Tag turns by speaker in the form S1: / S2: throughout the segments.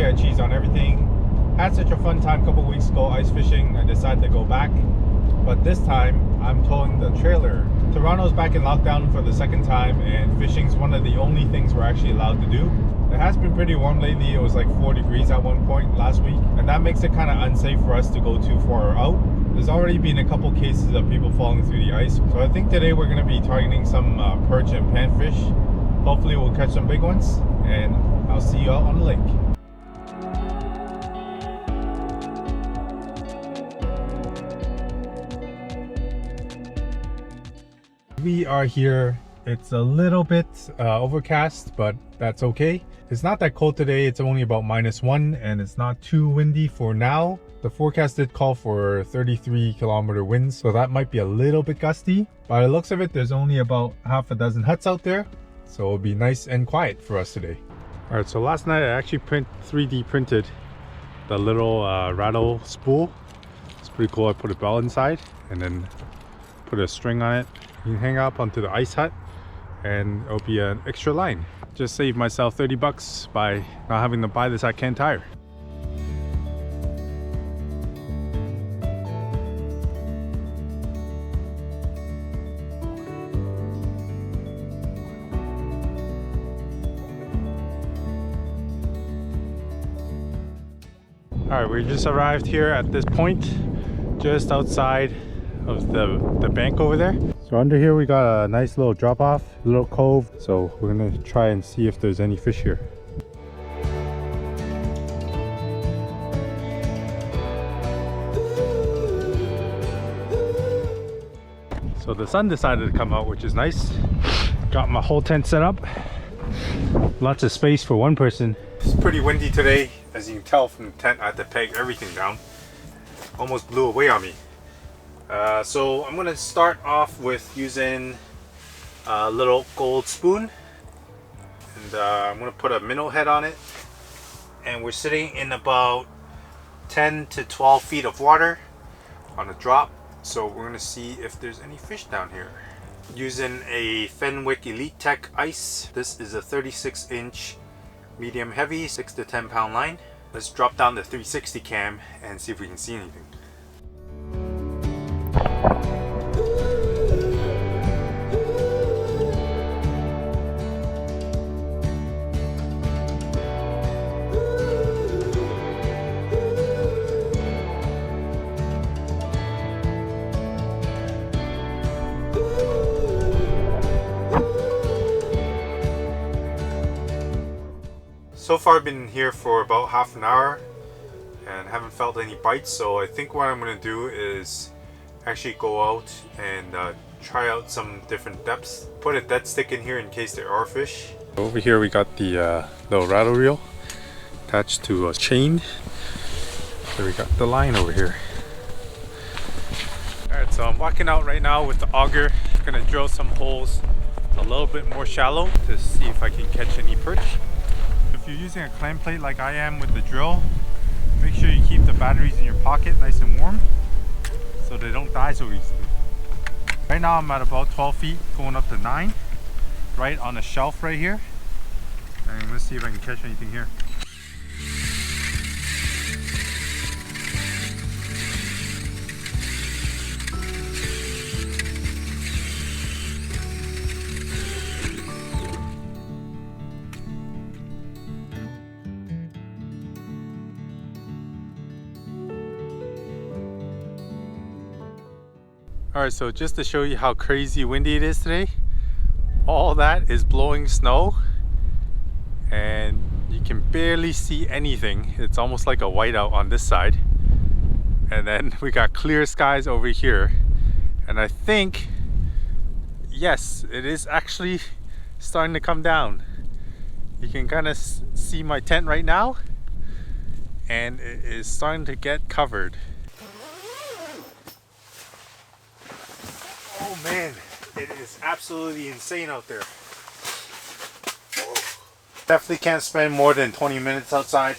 S1: here at Cheese on Everything. Had such a fun time a couple weeks ago ice fishing. I decided to go back, but this time I'm towing the trailer. Toronto's back in lockdown for the second time, and fishing's one of the only things we're actually allowed to do. It has been pretty warm lately. It was like 4 degrees at one point last week, and that makes it kind of unsafe for us to go too far out. There's already been a couple cases of people falling through the ice, so I think today we're going to be targeting some perch and panfish. Hopefully we'll catch some big ones, and I'll see you out on the lake. We are here. It's a little bit overcast, but that's okay. It's not that cold today. It's only about -1, and it's not too windy for now. The forecast did call for 33-kilometer winds, so that might be a little bit gusty. By the looks of it, there's only about half a dozen huts out there, so it'll be nice and quiet for us today. All right, so last night I actually 3D printed the little rattle spool. It's pretty cool. I put a bell inside and then put a string on it. You can hang up onto the ice hut and it'll be an extra line. Just saved myself 30 bucks by not having to buy this at Can Tire. All right, we just arrived here at this point, just outside of the bank over there. So under here we got a nice little drop off, little cove. So we're gonna try and see if there's any fish here. So the sun decided to come out, which is nice. Got my whole tent set up. Lots of space for one person. It's pretty windy today. As you can tell from the tent, I had to peg everything down. Almost blew away on me. So I'm gonna start off with using a little gold spoon, and I'm gonna put a minnow head on it, and we're sitting in about 10 to 12 feet of water on a drop, so we're gonna see if there's any fish down here. Using a Fenwick Elite Tech ice. This is a 36-inch medium heavy 6 to 10 pound line. Let's drop down the 360 cam and see if we can see anything. So far I've been here for about half an hour and haven't felt any bites, so I think what I'm going to do is actually go out and try out some different depths. Put a dead stick in here in case there are fish. Over here we got the little rattle reel attached to a chain. So we got the line over here. Alright, so I'm walking out right now with the auger. I'm going to drill some holes a little bit more shallow to see if I can catch any perch. If you're using a clam plate like I am with the drill, make sure you keep the batteries in your pocket nice and warm so they don't die so easily. Right now I'm at about 12 feet going up to 9, right on a shelf right here, and let's see if I can catch anything here. Alright, so just to show you how crazy windy it is today, all that is blowing snow and you can barely see anything. It's almost like a whiteout on this side, and then we got clear skies over here, and I think, yes, it is actually starting to come down. You can kind of see my tent right now, and it is starting to get covered. Oh man, it is absolutely insane out there. Definitely can't spend more than 20 minutes outside.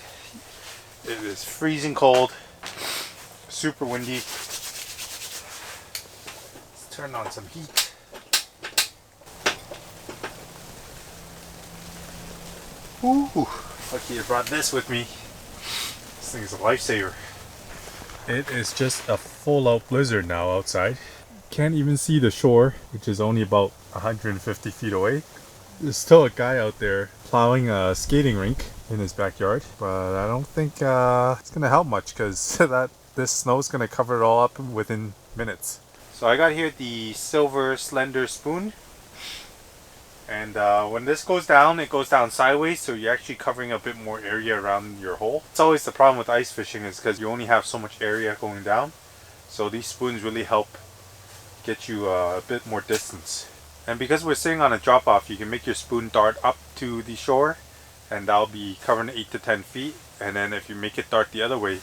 S1: It is freezing cold, super windy. Let's turn on some heat. Ooh, lucky I brought this with me. This thing's a lifesaver. It is just a full out blizzard now outside. Can't even see the shore, which is only about 150 feet away. There's still a guy out there plowing a skating rink in his backyard, but I don't think it's gonna help much because this snow is gonna cover it all up within minutes. So I got here the silver slender spoon, and when this goes down, it goes down sideways, so you're actually covering a bit more area around your hole. It's always the problem with ice fishing is because you only have so much area going down, so these spoons really help get you a bit more distance. And because we're sitting on a drop off, you can make your spoon dart up to the shore, and that'll be covering 8 to 10 feet, and then if you make it dart the other way,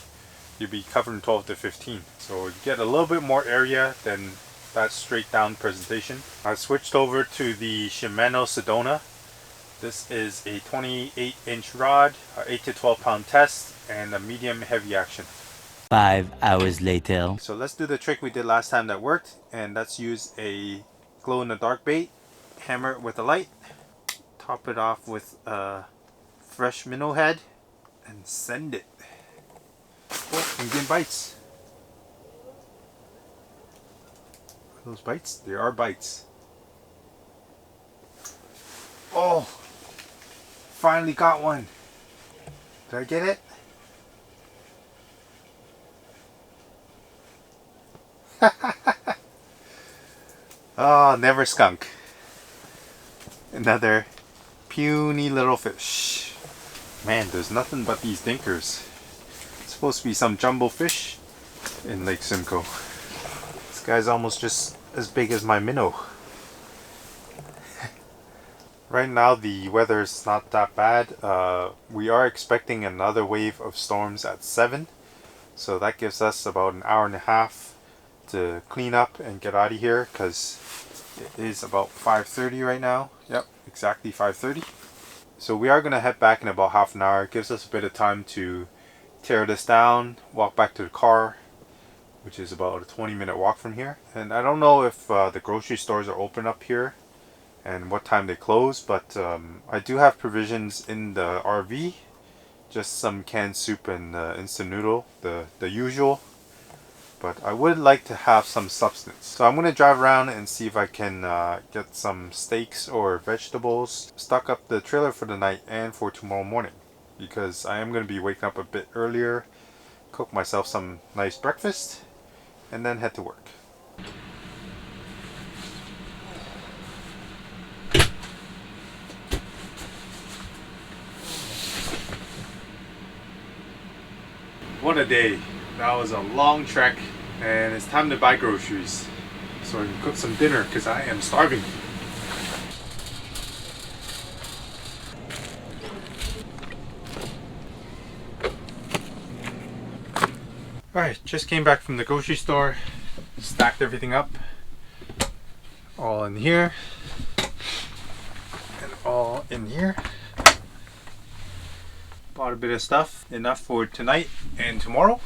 S1: you'll be covering 12 to 15. So you get a little bit more area than that straight down presentation. I switched over to the Shimano Sedona. This is a 28-inch rod, 8 to 12 pound test, and a medium heavy action.
S2: 5 hours later.
S1: So let's do the trick we did last time that worked, and that's use a glow in the dark bait, hammer it with a light, top it off with a fresh minnow head, and send it. Oh, and get bites. Are those bites? There are bites. Oh, finally got one. Did I get it? Oh, never skunk. Another puny little fish. Man, there's nothing but these dinkers. It's supposed to be some jumbo fish in Lake Simcoe. This guy's almost just as big as my minnow. Right now the weather is not that bad. We are expecting another wave of storms at 7. So that gives us about an hour and a half to clean up and get out of here, because it is about 5:30 right now. Yep, exactly 5:30. So we are going to head back in about half an hour. It gives us a bit of time to tear this down, walk back to the car, which is about a 20-minute walk from here. And I don't know if the grocery stores are open up here and what time they close, but I do have provisions in the RV. Just some canned soup and instant noodle, the usual. But I would like to have some substance. So I'm going to drive around and see if I can get some steaks or vegetables, stock up the trailer for the night and for tomorrow morning. Because I am going to be waking up a bit earlier, cook myself some nice breakfast, and then head to work. What a day. That was a long trek, and it's time to buy groceries so I can cook some dinner because I am starving. Alright, just came back from the grocery store, stacked everything up, all in here, and all in here. Bought a bit of stuff, enough for tonight and tomorrow.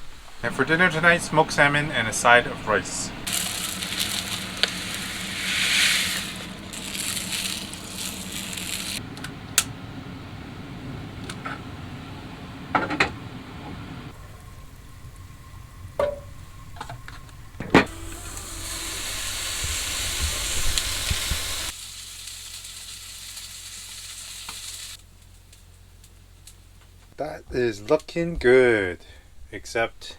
S1: And for dinner tonight, smoked salmon and a side of rice. That is looking good, except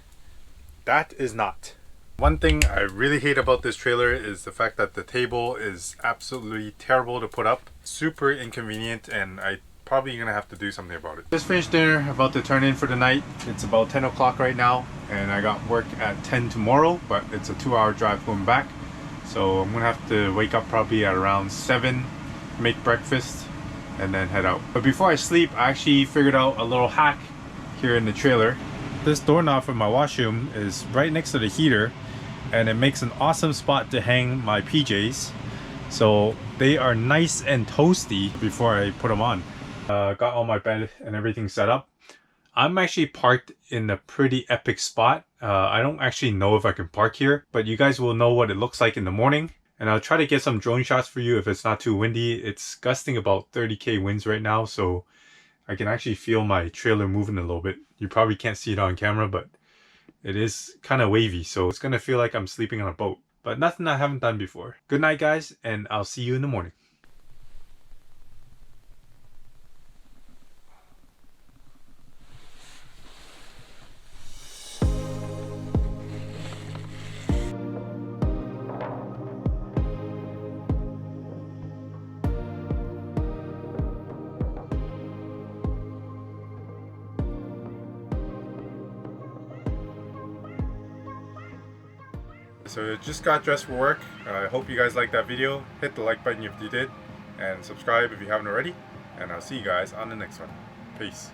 S1: that is not. One thing I really hate about this trailer is the fact that the table is absolutely terrible to put up. Super inconvenient, and I probably gonna have to do something about it. Just finished dinner, about to turn in for the night. It's about 10 o'clock right now, and I got work at 10 tomorrow, but it's a 2-hour drive going back. So I'm gonna have to wake up probably at around 7, make breakfast, and then head out. But before I sleep, I actually figured out a little hack here in the trailer. This doorknob for my washroom is right next to the heater, and it makes an awesome spot to hang my PJs, so they are nice and toasty before I put them on. Got all my bed and everything set up. I'm actually parked in a pretty epic spot. I don't actually know if I can park here, but you guys will know what it looks like in the morning. And I'll try to get some drone shots for you if it's not too windy. It's gusting about 30k winds right now, so I can actually feel my trailer moving a little bit. You probably can't see it on camera, but it is kind of wavy, so it's gonna feel like I'm sleeping on a boat. But nothing I haven't done before. Good night, guys, and I'll see you in the morning. So just got dressed for work. I hope you guys liked that video. Hit the like button if you did, and subscribe if you haven't already. And I'll see you guys on the next one. Peace.